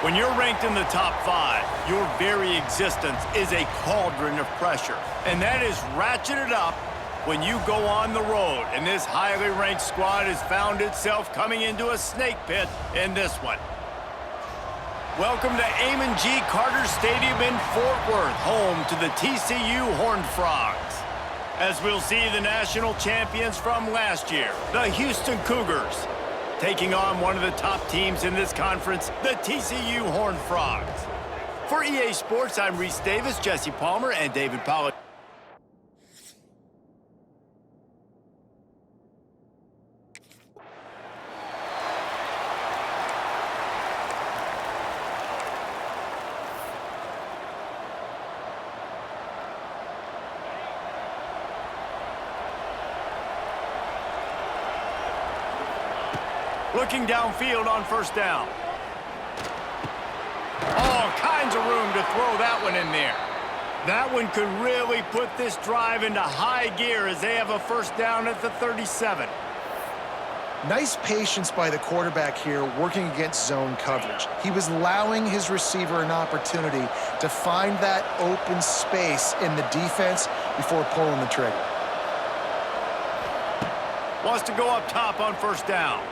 When you're ranked in the top 5, your very existence is a cauldron of pressure. And that is ratcheted up when you go on the road. And this highly ranked squad has found itself coming into a snake pit in this one. Welcome to Amon G. Carter Stadium in Fort Worth, home to the TCU Horned Frogs. As we'll see the national champions from last year, the Houston Cougars, taking on one of the top teams in this conference, the TCU Horned Frogs. For EA Sports, I'm Reese Davis, Jesse Palmer, and David Pollack. Looking downfield on first down. All kinds of room to throw that one in there. That one could really put this drive into high gear as they have a first down at the 37. Nice patience by the quarterback here working against zone coverage. He was allowing his receiver an opportunity to find that open space in the defense before pulling the trigger. Wants to go up top on first down.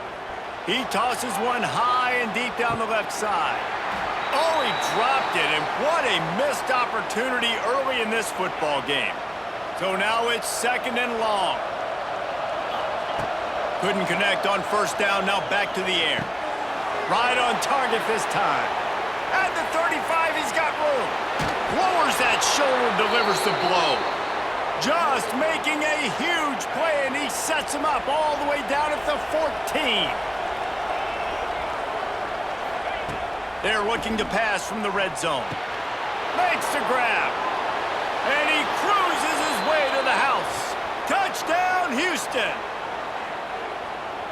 He tosses one high and deep down the left side. Oh, he dropped it, and what a missed opportunity early in this football game. So now it's second and long. Couldn't connect on first down, now back to the air. Right on target this time. At the 35, he's got room. Lowers that shoulder, delivers the blow. Just making a huge play, and he sets him up all the way down at the 14. They're looking to pass from the red zone. Makes the grab. And he cruises his way to the house. Touchdown, Houston.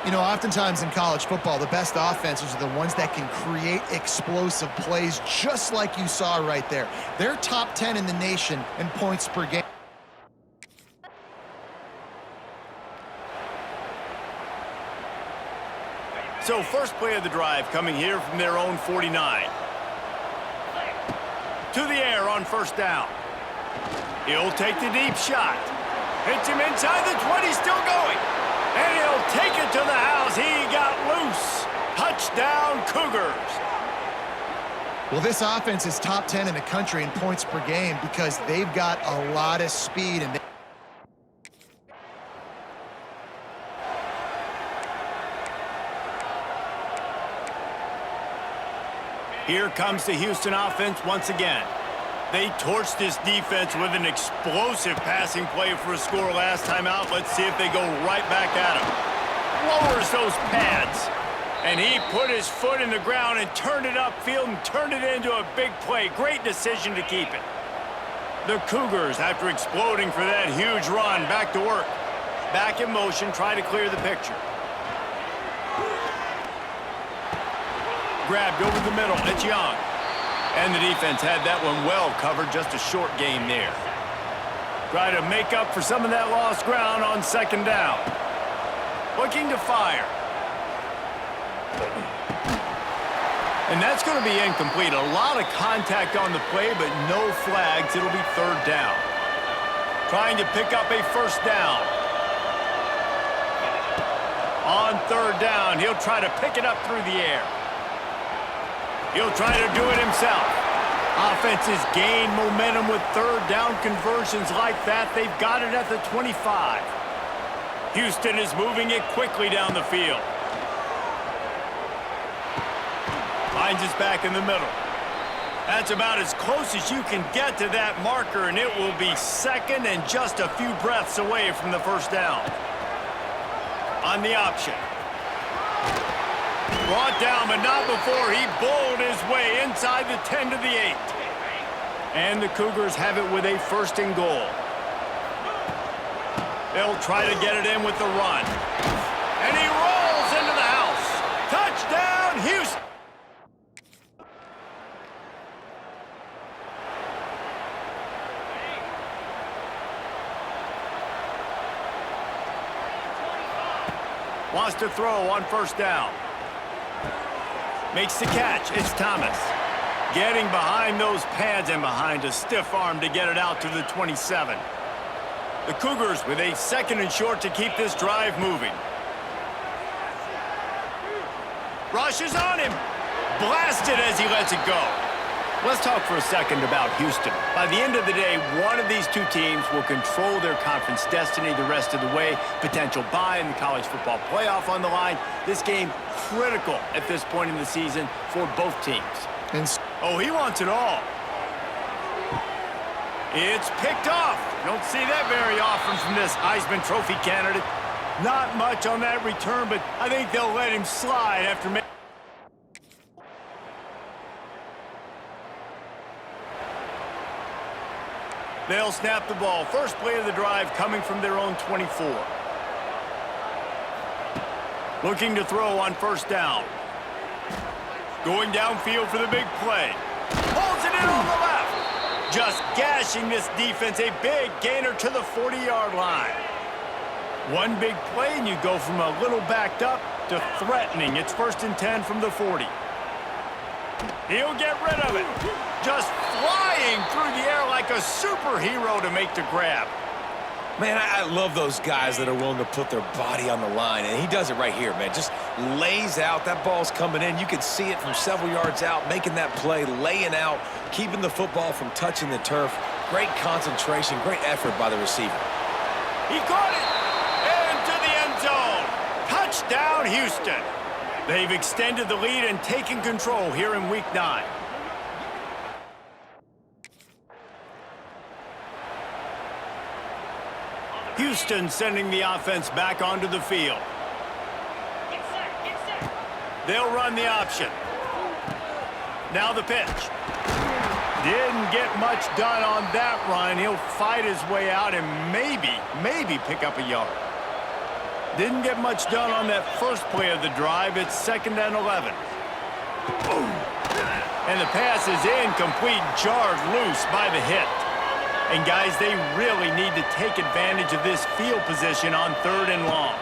You know, oftentimes in college football, the best offenses are the ones that can create explosive plays, just like you saw right there. They're top 10 in the nation in points per game. So first play of the drive coming here from their own 49. To the air on first down. He'll take the deep shot. Hits him inside the 20, still going. And he'll take it to the house. He got loose. Touchdown, Cougars. Well, this offense is top 10 in the country in points per game because they've got a lot of speed. And here comes the Houston offense once again. They torched this defense with an explosive passing play for a score last time out. Let's see if they go right back at him. Lowers those pads. And he put his foot in the ground and turned it upfield and turned it into a big play. Great decision to keep it. The Cougars, after exploding for that huge run, back to work. Back in motion, try to clear the picture. Grabbed over the middle, it's Young. And the defense had that one well covered, just a short game there. Try to make up for some of that lost ground on second down. Looking to fire. And that's going to be incomplete. A lot of contact on the play, but no flags. It'll be third down. Trying to pick up a first down. On third down, he'll try to pick it up through the air. He'll try to do it himself. Offenses gain momentum with third down conversions like that. They've got it at the 25. Houston is moving it quickly down the field. Finds his back in the middle. That's about as close as you can get to that marker, and it will be second and just a few breaths away from the first down. On the option. Brought down, but not before he bowled his way inside the 10 to the 8. And the Cougars have it with a first and goal. They'll try to get it in with the run. And he rolls into the house. Touchdown, Houston! Wants to throw on first down. Makes the catch. It's Thomas. Getting behind those pads and behind a stiff arm to get it out to the 27. The Cougars with a 2nd and short to keep this drive moving. Rushes on him. Blasted as he lets it go. Let's talk for a second about Houston. By the end of the day, one of these two teams will control their conference destiny the rest of the way. Potential bye in the college football playoff on the line. This game critical at this point in the season for both teams. Oh, he wants it all. It's picked off. Don't see that very often from this Heisman Trophy candidate. Not much on that return, but I think they'll let him slide after making. They'll snap the ball. First play of the drive coming from their own 24. Looking to throw on 1st down. Going downfield for the big play. Holds it in on the left. Just gashing this defense. A big gainer to the 40-yard line. One big play and you go from a little backed up to threatening. It's 1st and 10 from the 40. He'll get rid of it. Just flying through the air like a superhero to make the grab. Man, I love those guys that are willing to put their body on the line, and he does it right here, man. Just lays out. That ball's coming in. You can see it from several yards out, making that play, laying out, keeping the football from touching the turf. Great concentration, great effort by the receiver. He caught it into the end zone. Touchdown, Houston. They've extended the lead and taken control here in Week 9. Houston sending the offense back onto the field. They'll run the option. Now the pitch. Didn't get much done on that run. He'll fight his way out and maybe pick up a yard. Didn't get much done on that first play of the drive. It's 2nd and 11. Boom. And the pass is incomplete, jarred loose by the hit. And guys, they really need to take advantage of this field position on 3rd and long.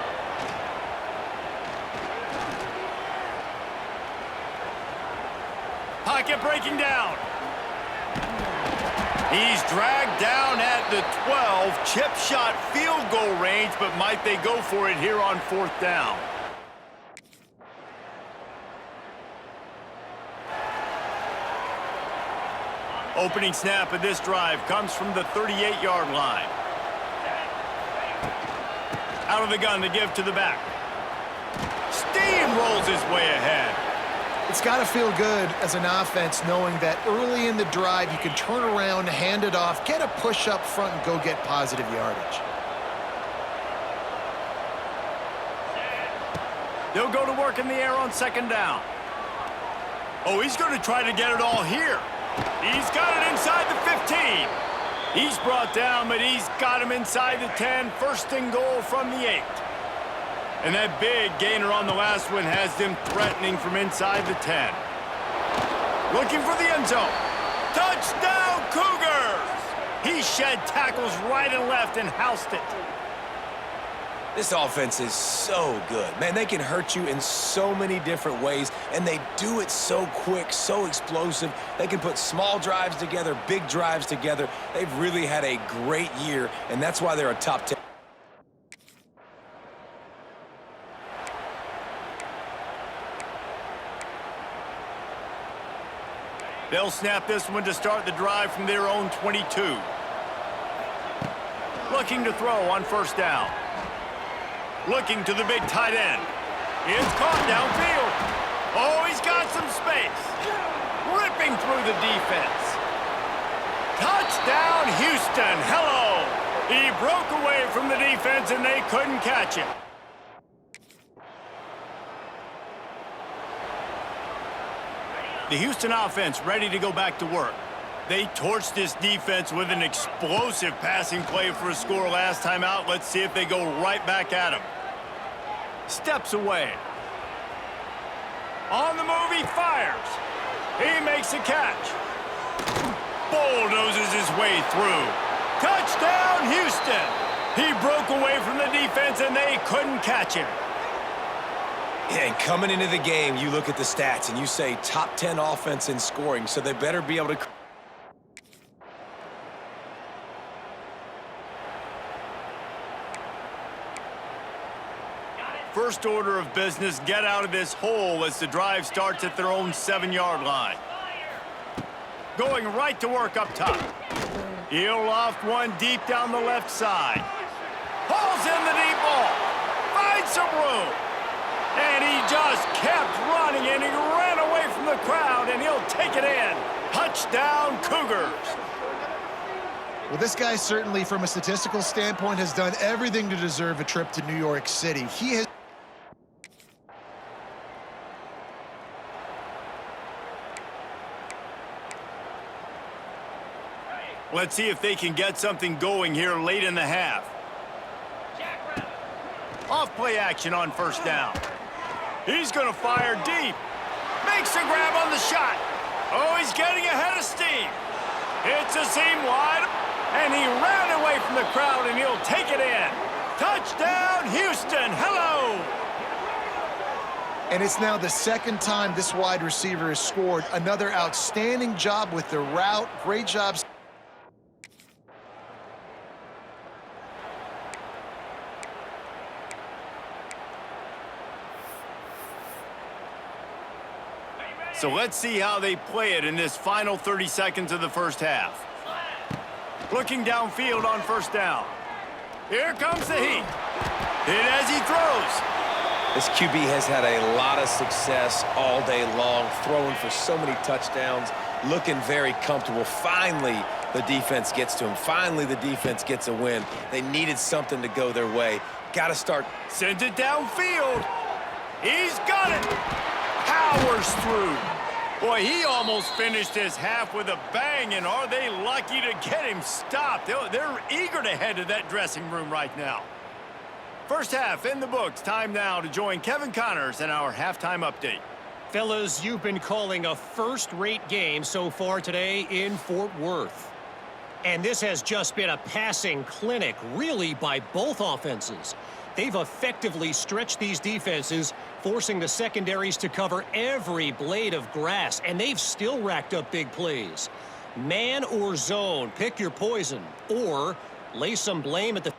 Pocket breaking down. He's dragged down at the 12. Chip shot field goal range, but might they go for it here on 4th down? Opening snap of this drive comes from the 38-yard line. Out of the gun to give to the back. Steamrolls his way ahead. It's got to feel good as an offense knowing that early in the drive you can turn around, hand it off, get a push up front, and go get positive yardage. They'll go to work in the air on 2nd down. Oh, he's going to try to get it all here. He's got it inside the 15. He's brought down, but he's got him inside the 10. 1st and goal from the 8. And that big gainer on the last one has them threatening from inside the 10. Looking for the end zone. Touchdown, Cougars! He shed tackles right and left and housed it. This offense is so good. Man, they can hurt you in so many different ways, and they do it so quick, so explosive. They can put small drives together, big drives together. They've really had a great year, and that's why they're a top 10. They'll snap this one to start the drive from their own 22. Looking to throw on 1st down. Looking to the big tight end. It's caught downfield. Oh, he's got some space. Ripping through the defense. Touchdown, Houston. Hello. He broke away from the defense and they couldn't catch him. The Houston offense ready to go back to work. They torched this defense with an explosive passing play for a score last time out. Let's see if they go right back at him. Steps away. On the move, he fires. He makes a catch. Bulldozes his way through. Touchdown, Houston. He broke away from the defense and they couldn't catch him. Yeah, and coming into the game, you look at the stats and you say top 10 offense in scoring, so they better be able to... First order of business, get out of this hole as the drive starts at their own 7-yard line. Going right to work up top. He'll loft one deep down the left side. Pulls in the deep ball. Finds some room. And he just kept running, and he ran away from the crowd, and he'll take it in. Touchdown, Cougars. Well, this guy certainly, from a statistical standpoint, has done everything to deserve a trip to New York City. He has... Let's see if they can get something going here late in the half. Off play action on first down. He's going to fire deep. Makes a grab on the shot. Oh, he's getting ahead of steam. It's a seam wide, and he ran away from the crowd, and he'll take it in. Touchdown, Houston. Hello. And it's now the second time this wide receiver has scored. Another outstanding job with the route. Great job. So let's see how they play it in this final 30 seconds of the first half. Looking downfield on first down. Here comes the heat. Hit as he throws. This QB has had a lot of success all day long, throwing for so many touchdowns, looking very comfortable. Finally, the defense gets to him. Finally, the defense gets a win. They needed something to go their way. Got to start. Sends it downfield. He's got it. Powers through. Boy, he almost finished his half with a bang, and are they lucky to get him stopped? They're eager to head to that dressing room right now. First half in the books. Time now to join Kevin Connors in our halftime update. Fellas, you've been calling a first-rate game so far today in Fort Worth. And this has just been a passing clinic, really, by both offenses. They've effectively stretched these defenses, forcing the secondaries to cover every blade of grass, and they've still racked up big plays. Man or zone, pick your poison, or lay some blame at the...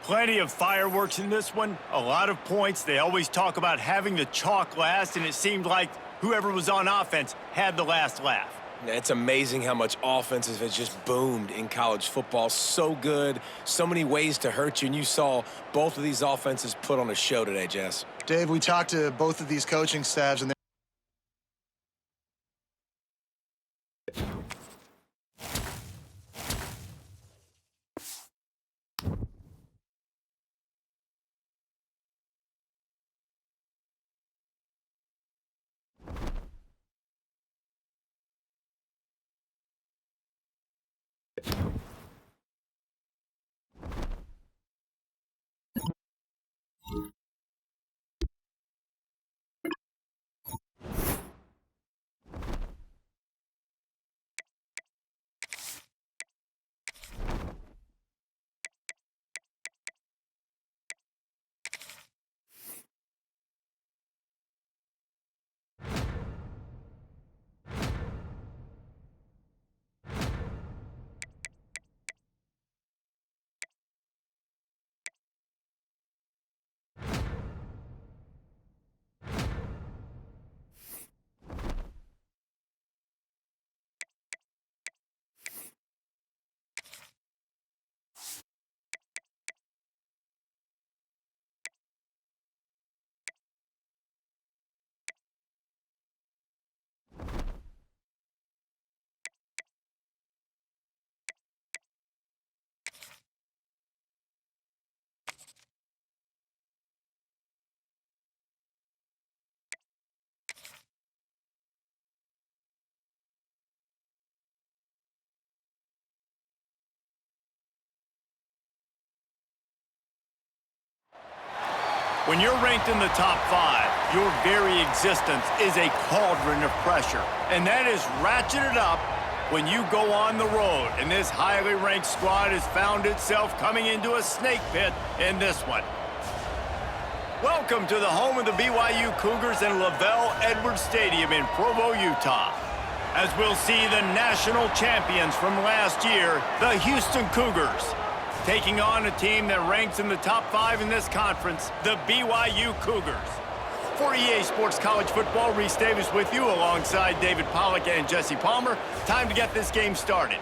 Plenty of fireworks in this one, a lot of points. They always talk about having the chalk last, and it seemed like whoever was on offense had the last laugh. It's amazing how much offenses has just boomed in college football. So good, so many ways to hurt you, and you saw both of these offenses put on a show today, Jess. Dave, we talked to both of these coaching staffs, and When you're ranked in the top 5, your very existence is a cauldron of pressure. And that is ratcheted up when you go on the road. And this highly ranked squad has found itself coming into a snake pit in this one. Welcome to the home of the BYU Cougars in Lavelle Edwards Stadium in Provo, Utah. As we'll see the national champions from last year, the Houston Cougars, taking on a team that ranks in the top 5 in this conference, the BYU Cougars. For EA Sports College Football, Reese Davis with you alongside David Pollack and Jesse Palmer. Time to get this game started.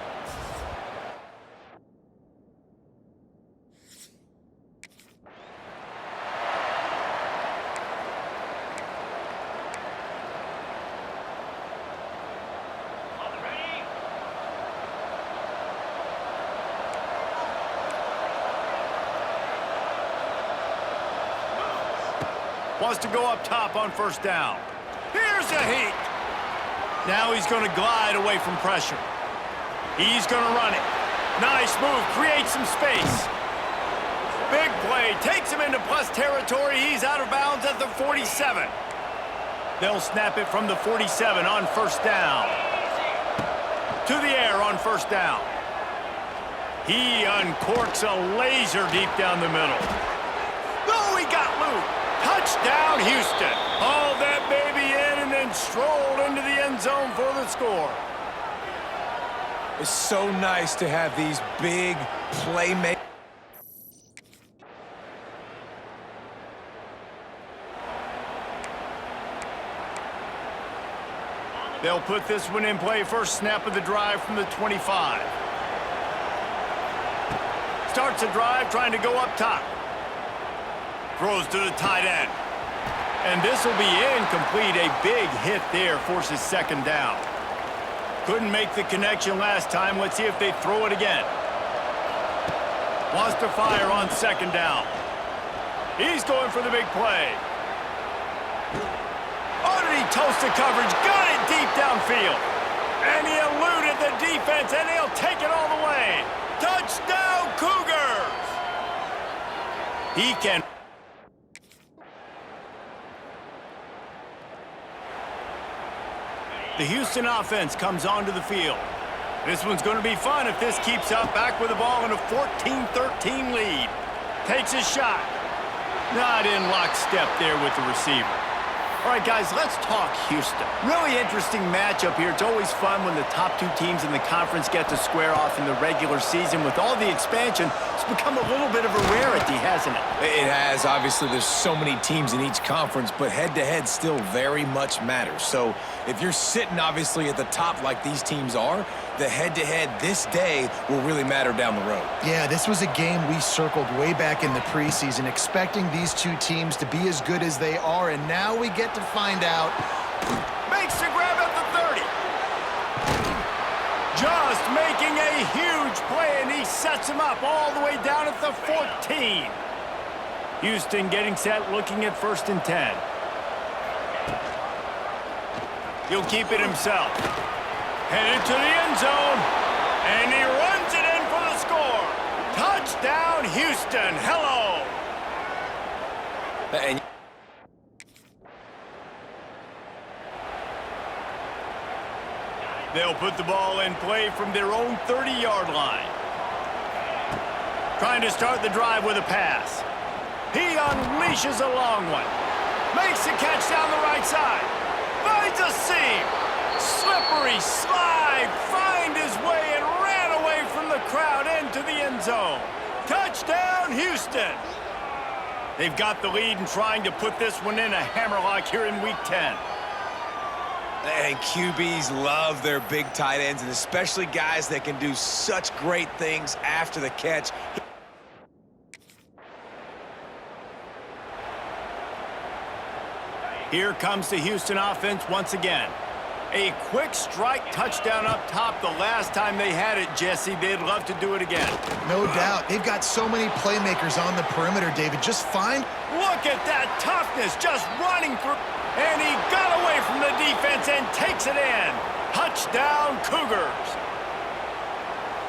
Wants to go up top on first down. Here's a heat. Now he's going to glide away from pressure. He's going to run it. Nice move. Creates some space. Big play. Takes him into plus territory. He's out of bounds at the 47. They'll snap it from the 47 on first down. To the air on first down. He uncorks a laser deep down the middle. Oh, he got loose. Touchdown, Houston. Hauled that baby in and then strolled into the end zone for the score. It's so nice to have these big playmakers. They'll put this one in play. First snap of the drive from the 25. Starts the drive trying to go up top. Throws to the tight end. And this will be incomplete. A big hit there forces second down. Couldn't make the connection last time. Let's see if they throw it again. Wants to fire on second down. He's going for the big play. Oh, did he toast the coverage? Got it deep downfield. And he eluded the defense, and he'll take it all the way. Touchdown, Cougars! He can... The Houston offense comes onto the field. This one's going to be fun if this keeps up. Back with the ball in a 14-13 lead. Takes his shot. Not in lockstep there with the receiver. All right, guys, let's talk Houston. Really interesting matchup here. It's always fun when the top 2 teams in the conference get to square off in the regular season. With all the expansion, it's become a little bit of a rarity, hasn't it? It has. Obviously, there's so many teams in each conference, but head-to-head still very much matters. So if you're sitting, obviously, at the top like these teams are, the head-to-head this day will really matter down the road. Yeah, this was a game we circled way back in the preseason, expecting these 2 teams to be as good as they are, and now we get to find out. Makes the grab at the 30. Just making a huge play, and he sets him up all the way down at the 14. Houston getting set, looking at first and 10. He'll keep it himself. Headed to the end zone, and he runs it in for the score. Touchdown, Houston. Hello. And they'll put the ball in play from their own 30-yard line. Trying to start the drive with a pass. He unleashes a long one. Makes the catch down the right side. Finds a seam. Slippery slide. Find his way and ran away from the crowd into the end zone. Touchdown, Houston. They've got the lead and trying to put this one in a hammerlock here in Week 10. And QBs love their big tight ends, and especially guys that can do such great things after the catch. Here comes the Houston offense once again. A quick strike touchdown up top the last time they had it, Jesse. They'd love to do it again. No doubt. They've got so many playmakers on the perimeter, David. Just find... Look at that toughness, just running through. And he got away from the defense and takes it in. Touchdown, Cougars.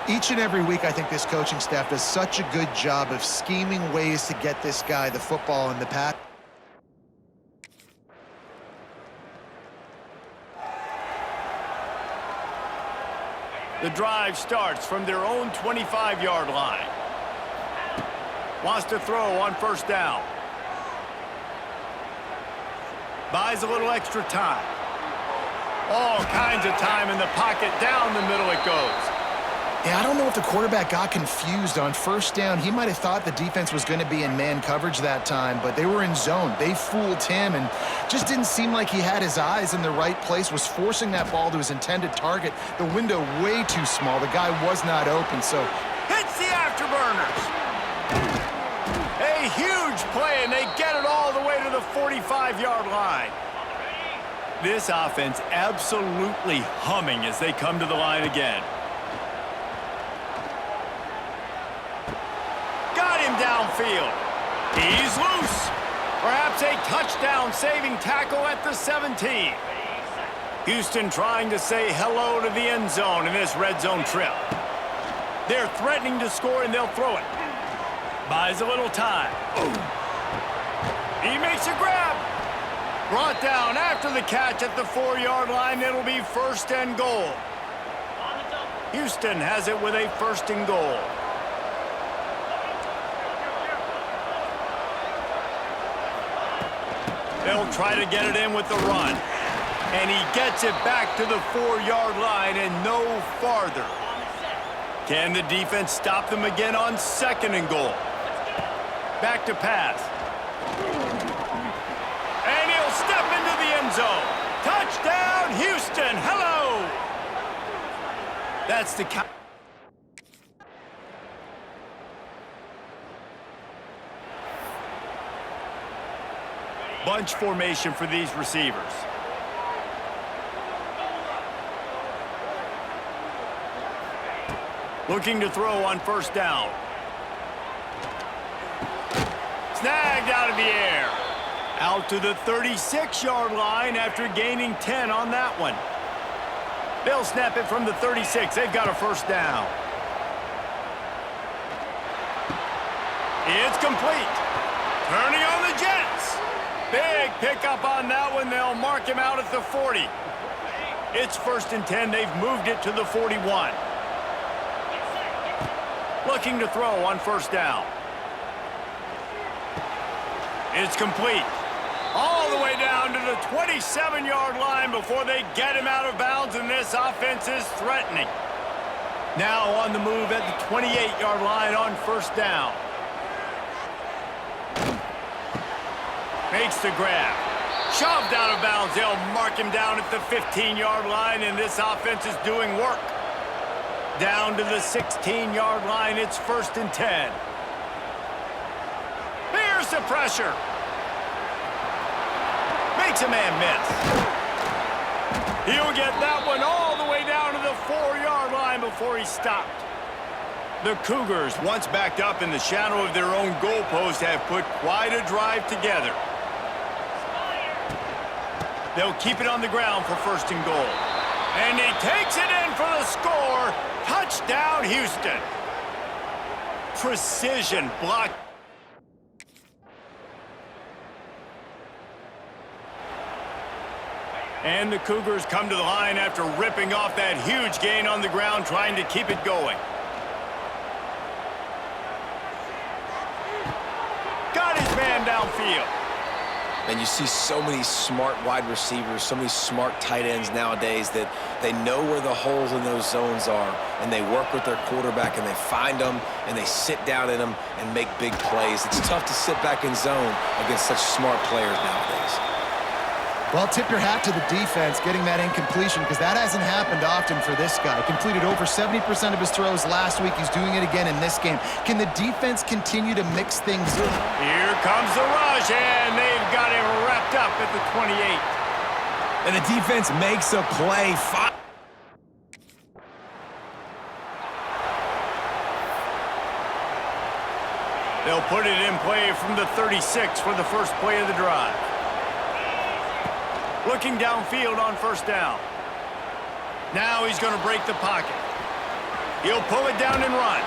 Each and every week, I think this coaching staff does such a good job of scheming ways to get this guy the football in the pass. The drive starts from their own 25-yard line. Wants to throw on first down. Buys a little extra time. All kinds of time in the pocket. Down the middle it goes. Yeah, I don't know if the quarterback got confused on first down. He might have thought the defense was going to be in man coverage that time, but they were in zone. They fooled him and just didn't seem like he had his eyes in the right place, was forcing that ball to his intended target. The window way too small. The guy was not open, so... Hits the afterburners. A huge play, and they get it all the way to the 45-yard line. This offense absolutely humming as they come to the line again. Got him downfield. He's loose. Perhaps a touchdown-saving tackle at the 17. Houston trying to say hello to the end zone in this red zone trip. They're threatening to score, and they'll throw it. Buys a little time. He makes a grab. Brought down after the catch at the 4-yard line. It'll be first and goal. Houston has it with a first and goal. They'll try to get it in with the run. And he gets it back to the 4-yard line and no farther. Can the defense stop them again on second and goal? Back to pass. And he'll step into the end zone. Touchdown, Houston. Hello. That's the count. Bunch formation for these receivers. Looking to throw on first down. Snagged out of the air. Out to the 36-yard line after gaining 10 on that one. They'll snap it from the 36. They've got a first down. It's complete. Turning on the Jets. Big pickup on that one. They'll mark him out at the 40. It's first and 10. They've moved it to the 41. Looking to throw on first down. It's complete. All the way down to the 27-yard line before they get him out of bounds, and this offense is threatening. Now on the move at the 28-yard line on first down. Makes the grab. Shoved out of bounds. They'll mark him down at the 15-yard line, and this offense is doing work. Down to the 16-yard line. It's first and 10. Here's the pressure. Makes a man miss. He'll get that one all the way down to the 4-yard line before he stopped. The Cougars, once backed up in the shadow of their own goalpost, have put quite a drive together. They'll keep it on the ground for first and goal. And he takes it in for the score. Touchdown, Houston. Precision block. And the Cougars come to the line after ripping off that huge gain on the ground, trying to keep it going. Got his man downfield. And you see so many smart wide receivers, so many smart tight ends nowadays that they know where the holes in those zones are, and they work with their quarterback, and they find them, and they sit down in them and make big plays. It's tough to sit back in zone against such smart players nowadays. Well, tip your hat to the defense getting that incompletion, because that hasn't happened often for this guy. Completed over 70% of his throws last week. He's doing it again in this game. Can the defense continue to mix things up? Here comes the rush, and they've got him wrapped up at the 28. And the defense makes a play. They'll put it in play from the 36 for the first play of the drive. Looking downfield on first down. Now he's going to break the pocket. He'll pull it down and run.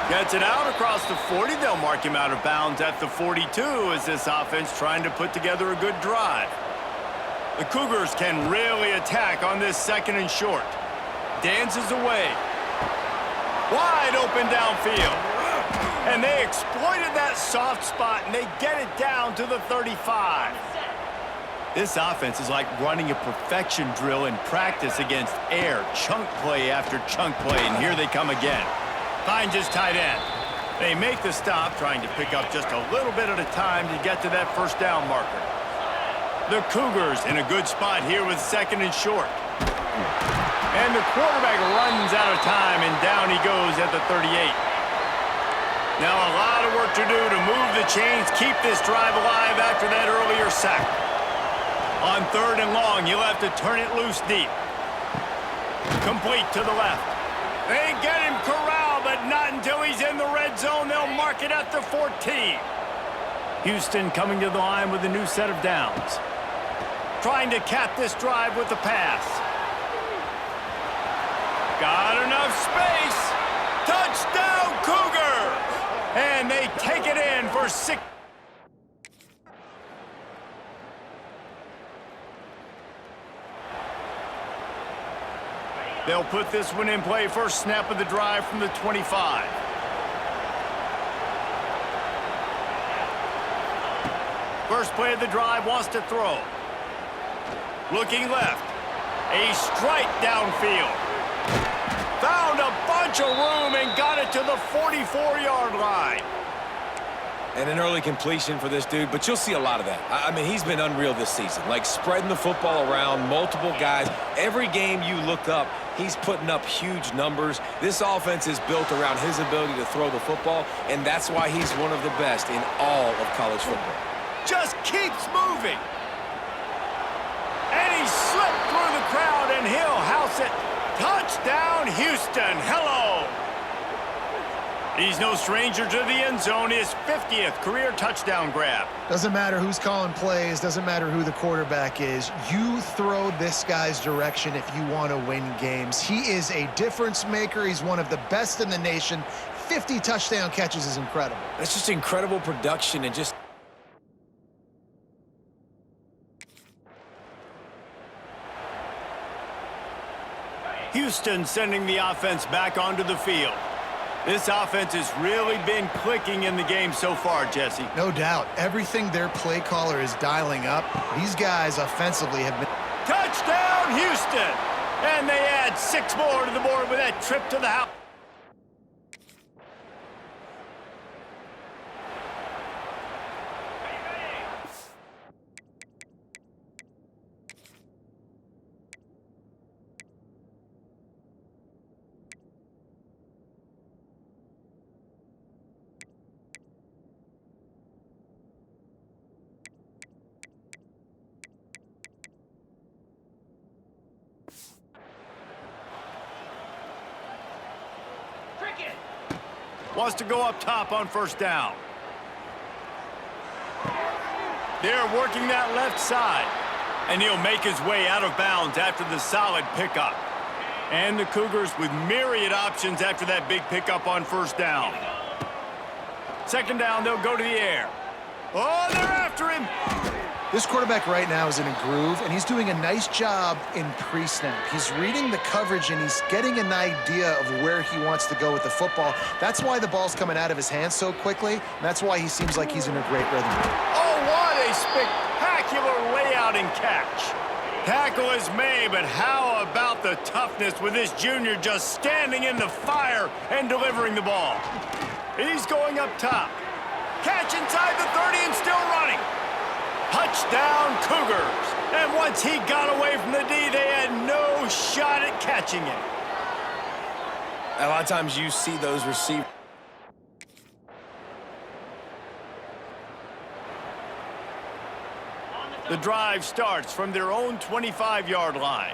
Gets it out across the 40. They'll mark him out of bounds at the 42 as this offense trying to put together a good drive. The Cougars can really attack on this 2nd and short. Dances away. Wide open downfield. And they exploited that soft spot, and they get it down to the 35. This offense is like running a perfection drill in practice against air. Chunk play after chunk play, and here they come again. Finds his tight end. They make the stop, trying to pick up just a little bit at a time to get to that 1st down marker. The Cougars in a good spot here with 2nd and short. And the quarterback runs out of time, and down he goes at the 38. Now a lot of work to do to move the chains, keep this drive alive after that earlier sack. On 3rd and long, you'll have to turn it loose deep. Complete to the left. They get him corralled, but not until he's in the red zone. They'll mark it at the 14. Houston coming to the line with a new set of downs. Trying to cap this drive with the pass. Got enough space. Touchdown, Cougars! And they take it in for 6. They'll put this one in play. First snap of the drive from the 25. First play of the drive, wants to throw. Looking left. A strike downfield. Found a bunch of room and got it to the 44-yard line. And an early completion for this dude, but you'll see a lot of that. I mean, he's been unreal this season, like spreading the football around, multiple guys. Every game you look up, he's putting up huge numbers. This offense is built around his ability to throw the football, and that's why he's one of the best in all of college football. Just keeps moving. And he slipped through the crowd, and he'll house it. Touchdown, Houston. Hello. He's no stranger to the end zone. His 50th career touchdown grab. Doesn't matter who's calling plays, doesn't matter who the quarterback is. You throw this guy's direction if you want to win games. He is a difference maker. He's one of the best in the nation. 50 touchdown catches is incredible. That's just incredible production and just... Houston sending the offense back onto the field. This offense has really been clicking in the game so far, Jesse. No doubt. Everything their play caller is dialing up, these guys offensively have been... Touchdown, Houston! And they add 6 more to the board with that trip to the house. Wants to go up top on first down. They're working that left side. And he'll make his way out of bounds after the solid pickup. And the Cougars with myriad options after that big pickup on first down. Second down, they'll go to the air. Oh, they're after him. This quarterback right now is in a groove, and he's doing a nice job in pre-snap. He's reading the coverage, and he's getting an idea of where he wants to go with the football. That's why the ball's coming out of his hands so quickly, and that's why he seems like he's in a great rhythm. Oh, what a spectacular layout and catch. Tackle is made, but how about the toughness with this junior just standing in the fire and delivering the ball? He's going up top. Catch inside the 30 and still running. Touchdown, Cougars. And once he got away from the D, they had no shot at catching him. A lot of times you see those receivers. The drive starts from their own 25-yard line.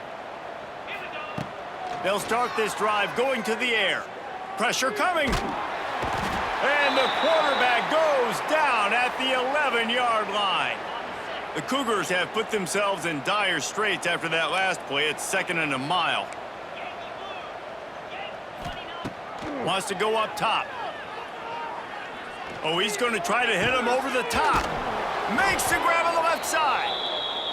They'll start this drive going to the air. Pressure coming. And the quarterback goes down at the 11-yard line. The Cougars have put themselves in dire straits after that last play. It's 2nd and a mile. Wants to go up top. Oh, he's going to try to hit him over the top. Makes the grab on the left side.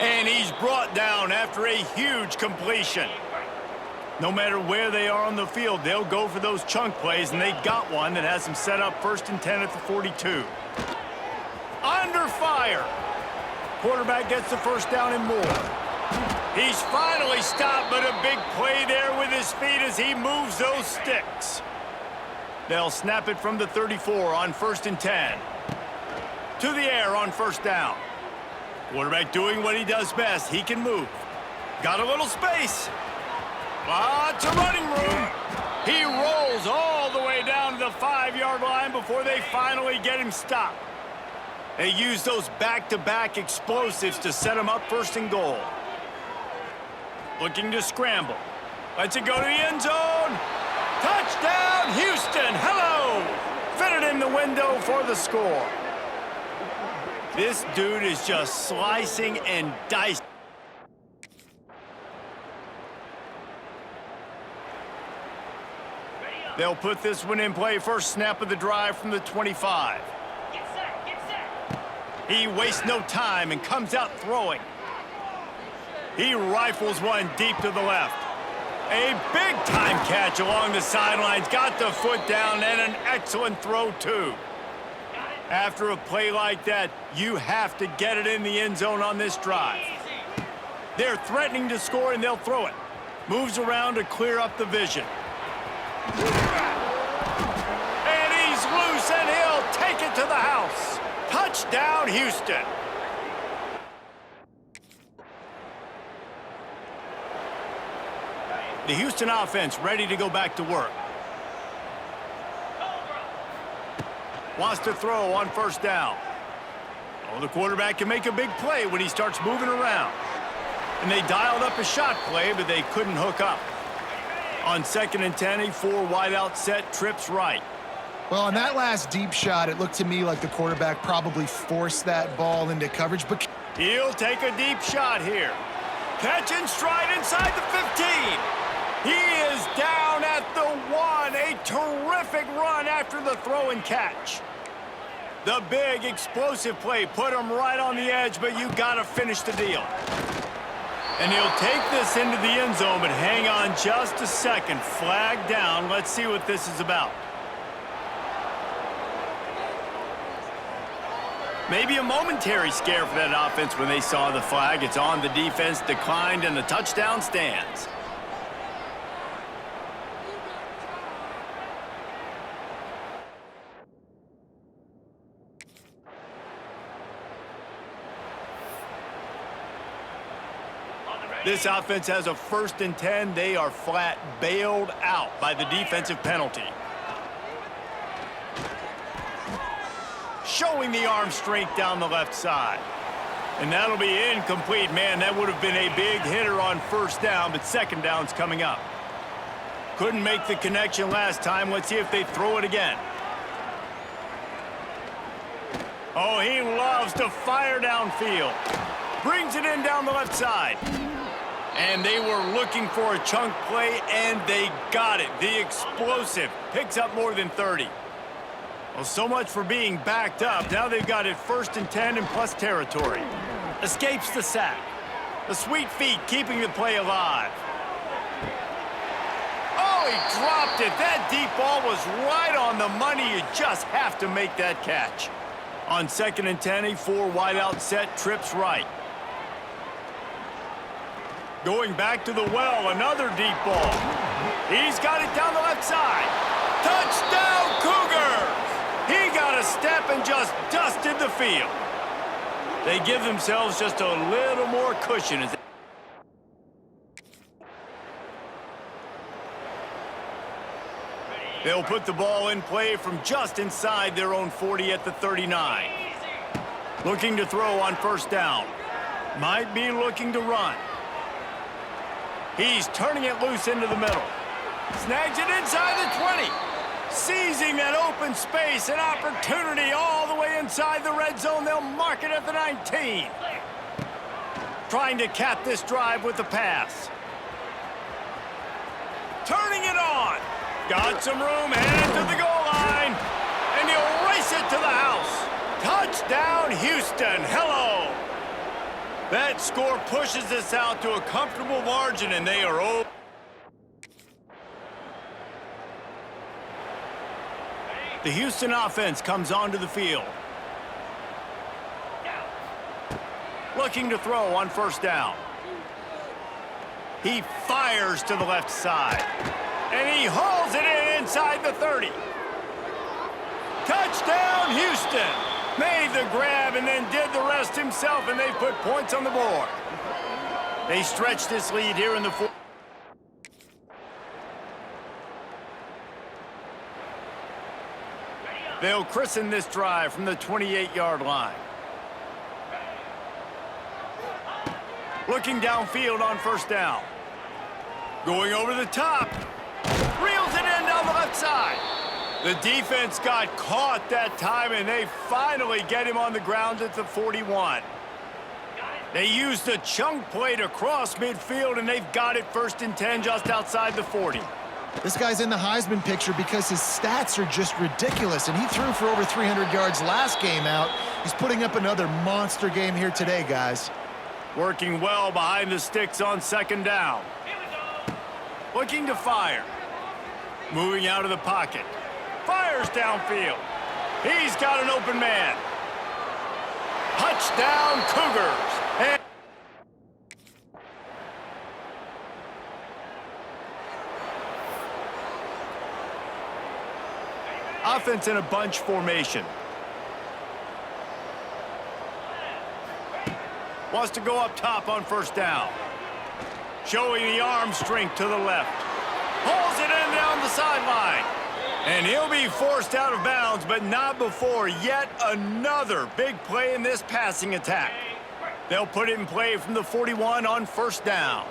And he's brought down after a huge completion. No matter where they are on the field, they'll go for those chunk plays, and they got one that has them set up 1st and 10 at the 42. Under fire. Quarterback gets the first down and more. He's finally stopped, but a big play there with his feet as he moves those sticks. They'll snap it from the 34 on 1st and 10. To the air on 1st down. Quarterback doing what he does best. He can move. Got a little space. Lots of running room. He rolls all the way down to the 5-yard line before they finally get him stopped. They use those back-to-back explosives to set him up 1st and goal. Looking to scramble. Lets it go to the end zone. Touchdown, Houston. Hello. Fitted in the window for the score. This dude is just slicing and dicing. They'll put this one in play. First snap of the drive from the 25. He wastes no time and comes out throwing. He rifles one deep to the left. A big-time catch along the sidelines. Got the foot down and an excellent throw, too. After a play like that, you have to get it in the end zone on this drive. They're threatening to score, and they'll throw it. Moves around to clear up the vision. And he's loose, and he'll take it to the house. Touchdown, Houston. The Houston offense ready to go back to work. Wants to throw on 1st down. Oh, the quarterback can make a big play when he starts moving around. And they dialed up a shot play, but they couldn't hook up. On 2nd and 10, a 4-wide-out set, trips right. Well, on that last deep shot, it looked to me like the quarterback probably forced that ball into coverage, but He'll take a deep shot here. Catch and stride inside the 15. He is down at the 1. A terrific run after the throw and catch. The big explosive play put him right on the edge, but you got to finish the deal. And he'll take this into the end zone, but hang on just a second. Flag down. Let's see what this is about. Maybe a momentary scare for that offense when they saw the flag. It's on, the defense declined, and the touchdown stands. This offense has a 1st and 10. They are flat bailed out by the defensive penalty. Showing the arm strength down the left side. And that'll be incomplete. Man, that would have been a big hitter on 1st down, but 2nd down's coming up. Couldn't make the connection last time. Let's see if they throw it again. Oh, he loves to fire downfield. Brings it in down the left side. And they were looking for a chunk play, and they got it. The explosive picks up more than 30. Well, so much for being backed up. Now they've got it 1st and 10 and plus territory. Escapes the sack. The sweet feet keeping the play alive. Oh, he dropped it. That deep ball was right on the money. You just have to make that catch. On 2nd and 10, a 4-wide-out set, trips right. Going back to the well, another deep ball. He's got it down the left side. Touchdown, Cougars! He got a step and just dusted the field. They give themselves just a little more cushion. They'll put the ball in play from just inside their own 40 at the 39. Looking to throw on 1st down. Might be looking to run. He's turning it loose into the middle. Snags it inside the 20. Seizing that open space, an opportunity all the way inside the red zone. They'll mark it at the 19. Trying to cap this drive with the pass. Turning it on. Got some room, headed to the goal line. And he'll race it to the house. Touchdown, Houston. Hello. That score pushes us out to a comfortable margin, and they are over. The Houston offense comes onto the field. Looking to throw on first down. He fires to the left side. And he hauls it in inside the 30. Touchdown, Houston. Made the grab and then did the rest himself, and they put points on the board. They stretch this lead here in the fourth. They'll christen this drive from the 28-yard line. Looking downfield on first down. Going over the top. Reels it in down the left side. The defense got caught that time, and they finally get him on the ground at the 41. They used a chunk play to cross midfield, and they've got it 1st and 10 just outside the 40. This guy's in the Heisman picture because his stats are just ridiculous, and he threw for over 300 yards last game out. He's putting up another monster game here today, guys. Working well behind the sticks on 2nd down. Looking to fire. Moving out of the pocket. Fires downfield. He's got an open man. Touchdown, Cougars. And offense in a bunch formation. Wants to go up top on first down. Showing the arm strength to the left. Pulls it in down the sideline. And he'll be forced out of bounds, but not before yet another big play in this passing attack. They'll put it in play from the 41 on first down.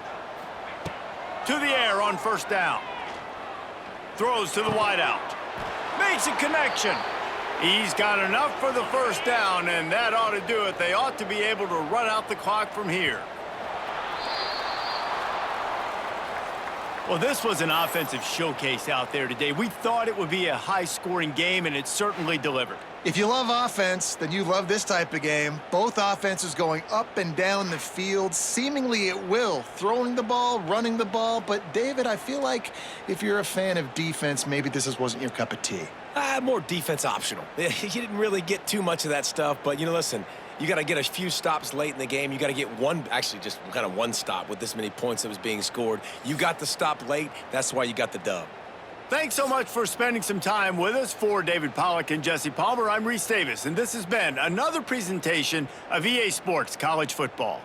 To the air on first down. Throws to the wideout. Makes a connection. He's got enough for the first down, and that ought to do it. They ought to be able to run out the clock from here. Well, this was an offensive showcase out there today. We thought it would be a high-scoring game, and it certainly delivered. If you love offense, then you love this type of game. Both offenses going up and down the field, seemingly at will, throwing the ball, running the ball. But, David, I feel like if you're a fan of defense, maybe this wasn't your cup of tea. More defense optional. You didn't really get too much of that stuff, but, listen, you got to get a few stops late in the game. You got to get just kind of one stop with this many points that was being scored. You got the stop late. That's why you got the dub. Thanks so much for spending some time with us. For David Pollack and Jesse Palmer, I'm Reese Davis, and this has been another presentation of EA Sports College Football.